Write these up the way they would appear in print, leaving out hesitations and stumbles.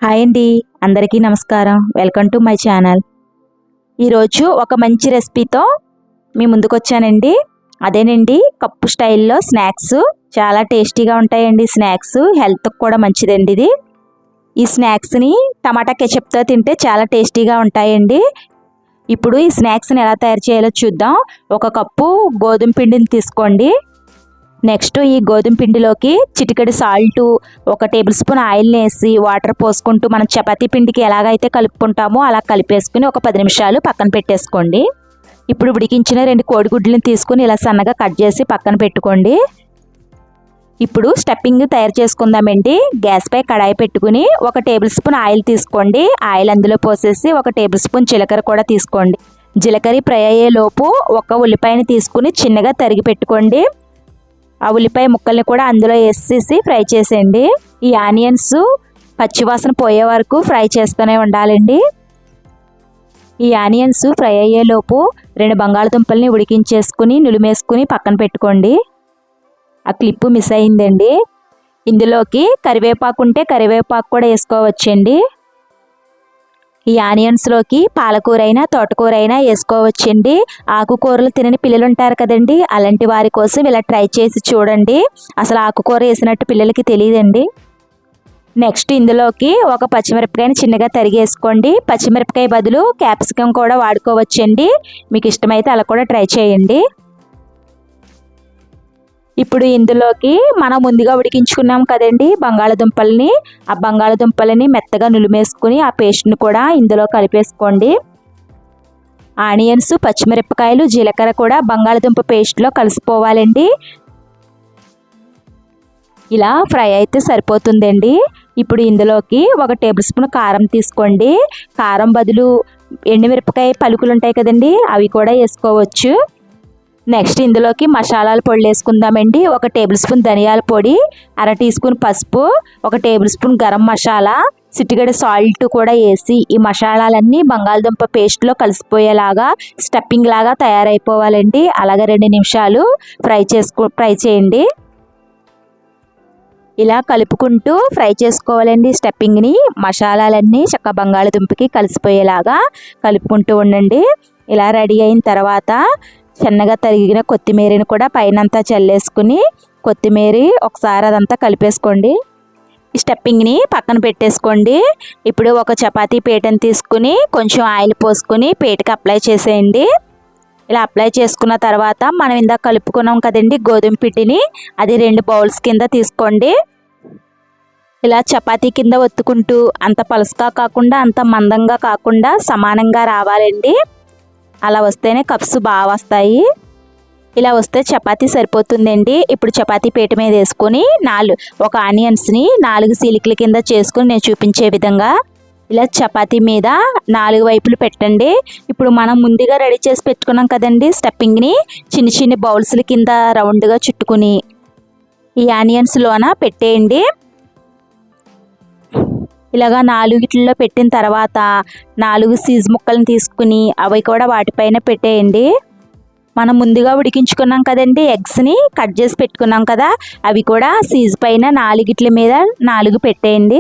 Hi అండి, అందరికీ నమస్కారం. Welcome to my channel. ఈరోజు ఒక మంచి రెసిపీతో మీ ముందుకు వచ్చానండి. అదేనండి కప్పు స్టైల్లో స్నాక్స్. చాలా టేస్టీగా ఉంటాయండి స్నాక్స్. హెల్త్కి కూడా మంచిదండి ఇది. ఈ స్నాక్స్ని టమాటా కెచప్తో తింటే చాలా టేస్టీగా ఉంటాయండి. ఇప్పుడు ఈ స్నాక్స్ని ఎలా తయారు చేయాలో చూద్దాం. ఒక కప్పు గోధుమ పిండిని తీసుకోండి. నెక్స్ట్ ఈ గోధుమ పిండిలోకి చిటికెడు సాల్టు, 1 టేబుల్ స్పూన్ ఆయిల్ని వేసి వాటర్ పోసుకుంటూ మనం చపాతీ పిండికి ఎలాగైతే కలుపుకుంటామో అలా కలిపేసుకుని ఒక 10 నిమిషాలు పక్కన పెట్టేసుకోండి. ఇప్పుడు ఉడికించిన 2 కోడిగుడ్లను తీసుకుని ఇలా సన్నగా కట్ చేసి పక్కన పెట్టుకోండి. ఇప్పుడు స్టఫింగ్ తయారు చేసుకుందామండి. గ్యాస్పై కడాయి పెట్టుకుని 1 టేబుల్ స్పూన్ ఆయిల్ తీసుకోండి. ఆయిల్ అందులో పోసేసి 1 టేబుల్ స్పూన్ జీలకర్ర కూడా తీసుకోండి. జీలకర్ర ఫ్రై అయ్యేలోపు 1 ఉల్లిపాయని తీసుకుని చిన్నగా తరిగి పెట్టుకోండి. ఆ ఉల్లిపాయ ముక్కల్ని కూడా అందులో వేసేసి ఫ్రై చేసేయండి. ఈ ఆనియన్స్ పచ్చివాసన పోయే వరకు ఫ్రై చేస్తూనే ఉండాలండి. ఈ ఆనియన్స్ ఫ్రై అయ్యేలోపు 2 బంగాళదుంపల్ని ఉడికించేసుకుని నులిమేసుకుని పక్కన పెట్టుకోండి. ఆ క్లిప్పు మిస్ అయిందండి. ఇందులోకి కరివేపాకు ఉంటే కరివేపాకు కూడా వేసుకోవచ్చండి. ఈ ఆనియన్స్లోకి పాలకూర అయినా తోటకూర అయినా వేసుకోవచ్చండి. ఆకుకూరలు తినని పిల్లలు ఉంటారు కదండి, అలాంటి వారి కోసం ఇలా ట్రై చేసి చూడండి. అసలు ఆకుకూర వేసినట్టు పిల్లలకి తెలియదండి. నెక్స్ట్ ఇందులోకి 1 పచ్చిమిరపకాయని చిన్నగా తరిగేసుకోండి. పచ్చిమిరపకాయ బదులు క్యాప్సికం కూడా వాడుకోవచ్చండి. మీకు ఇష్టమైతే అలా కూడా ట్రై చేయండి. ఇప్పుడు ఇందులోకి మనం ముందుగా ఉడికించుకున్నాం కదండి బంగాళదుంపల్ని, ఆ బంగాళదుంపలని మెత్తగా నులిమేసుకుని ఆ పేస్ట్ని కూడా ఇందులో కలిపేసుకోండి. ఆనియన్స్, పచ్చిమిరపకాయలు, జీలకర్ర కూడా బంగాళదుంప పేస్ట్లో కలిసిపోవాలండి. ఇలా ఫ్రై అయితే సరిపోతుందండి. ఇప్పుడు ఇందులోకి 1 టేబుల్ స్పూన్ కారం తీసుకోండి. కారం బదులు ఎండుమిరపకాయ పలుకులు ఉంటాయి కదండి, అవి కూడా వేసుకోవచ్చు. నెక్స్ట్ ఇందులోకి మసాలాల పొడి వేసుకుందామండి. 1 టేబుల్ స్పూన్ ధనియాల పొడి, 1/2 టీ స్పూన్ పసుపు, 1 టేబుల్ స్పూన్ గరం మసాలా, చిటికెడు సాల్ట్ కూడా వేసి ఈ మసాలాలన్నీ బంగాళదుంప పేస్ట్లో కలిసిపోయేలాగా స్టఫింగ్ లాగా తయారైపోవాలండి. అలాగే 2 నిమిషాలు ఫ్రై చేయండి. ఇలా కలుపుకుంటూ ఫ్రై చేసుకోవాలండి స్టఫింగ్ని. మసాలాలన్నీ చక్కగా బంగాళదుంపకి కలిసిపోయేలాగా కలుపుకుంటూ ఉండండి. ఇలా రెడీ అయిన తర్వాత సన్నగా తరిగిన కొత్తిమీరని కూడా పైనంతా చల్లేసుకుని కొత్తిమీర ఒకసారి అదంతా కలిపేసుకోండి. ఈ స్టఫింగ్ని పక్కన పెట్టేసుకోండి. ఇప్పుడు ఒక చపాతీ పీటని తీసుకుని కొంచెం ఆయిల్ పోసుకుని పీటకి అప్లై చేసేయండి. ఇలా అప్లై చేసుకున్న తర్వాత మనం ఇందాక కలుపుకున్నాం కదండి గోధుమ పిండిని, అది 2 బౌల్స్ కింద తీసుకోండి. ఇలా చపాతీ కింద ఒత్తుకుంటూ అంత పలుసుగా కాకుండా అంత మందంగా కాకుండా సమానంగా రావాలండి. అలా వస్తేనే కప్స్ బాగా వస్తాయి. ఇలా వస్తే చపాతీ సరిపోతుందండి. ఇప్పుడు చపాతీ పీట మీద వేసుకొని 1 ఆనియన్స్ని 4 చీలికల కింద చేసుకుని నేను చూపించే విధంగా ఇలా చపాతీ మీద 4 వైపులు పెట్టండి. ఇప్పుడు మనం ముందుగా రెడీ చేసి పెట్టుకున్నాం కదండి స్టఫింగ్ని చిన్న చిన్న బౌల్స్ల కింద రౌండ్గా చుట్టుకుని ఈ ఆనియన్స్లోన పెట్టేయండి. ఇలాగా 4 పెట్టిన తర్వాత 4 చీజ్ ముక్కలను తీసుకుని అవి కూడా వాటిపైన పెట్టేయండి. మనం ముందుగా ఉడికించుకున్నాం కదండి ఎగ్స్ని కట్ చేసి పెట్టుకున్నాం కదా, అవి కూడా చీజ్ పైన 4 మీద 4 పెట్టేయండి.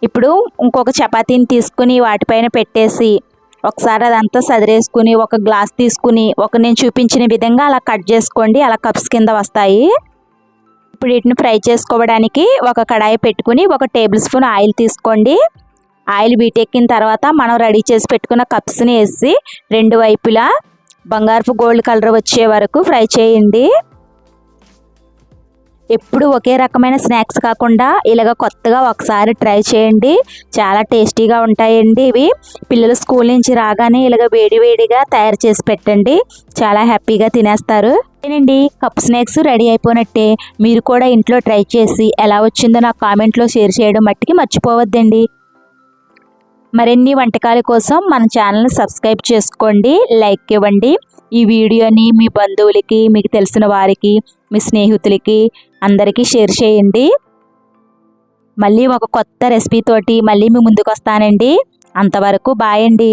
ఇప్పుడు ఇంకొక చపాతీని తీసుకుని వాటిపైన పెట్టేసి ఒకసారి అదంతా సదిరేసుకుని 1 గ్లాస్ తీసుకుని నేను చూపించిన విధంగా అలా కట్ చేసుకోండి. అలా కప్స్ కింద వస్తాయి. ఇప్పుడు వీటిని ఫ్రై చేసుకోవడానికి ఒక కడాయి పెట్టుకుని 1 టేబుల్ స్పూన్ ఆయిల్ తీసుకోండి. ఆయిల్ వీటెక్కిన తర్వాత మనం రెడీ చేసి పెట్టుకున్న కప్స్ని వేసి 2 వైపులా బంగారపు గోల్డ్ కలర్ వచ్చే వరకు ఫ్రై చేయండి. ఎప్పుడు ఒకే రకమైన స్నాక్స్ కాకుండా ఇలాగ కొత్తగా ఒకసారి ట్రై చేయండి. చాలా టేస్టీగా ఉంటాయండి ఇవి. పిల్లలు స్కూల్ నుంచి రాగానే ఇలాగ వేడివేడిగా తయారు చేసి పెట్టండి, చాలా హ్యాపీగా తినేస్తారు. ఏనండి కప్ స్నాక్స్ రెడీ అయిపోయినట్టే. మీరు కూడా ఇంట్లో ట్రై చేసి ఎలా వచ్చిందో నాకు కామెంట్లో షేర్ చేయడం మట్టికి మర్చిపోవద్దండి. మరిన్ని వంటకాల కోసం మన ఛానల్ని సబ్స్క్రైబ్ చేసుకోండి, లైక్ ఇవ్వండి. ఈ వీడియోని మీ బంధువులకి, మీకు తెలిసిన వారికి, మీ స్నేహితులకి అందరికీ షేర్ చేయండి. మళ్ళీ ఒక కొత్త రెసిపీ తోటి మళ్ళీ మీ ముందుకు వస్తానండి. అంతవరకు బాయ్ అండి.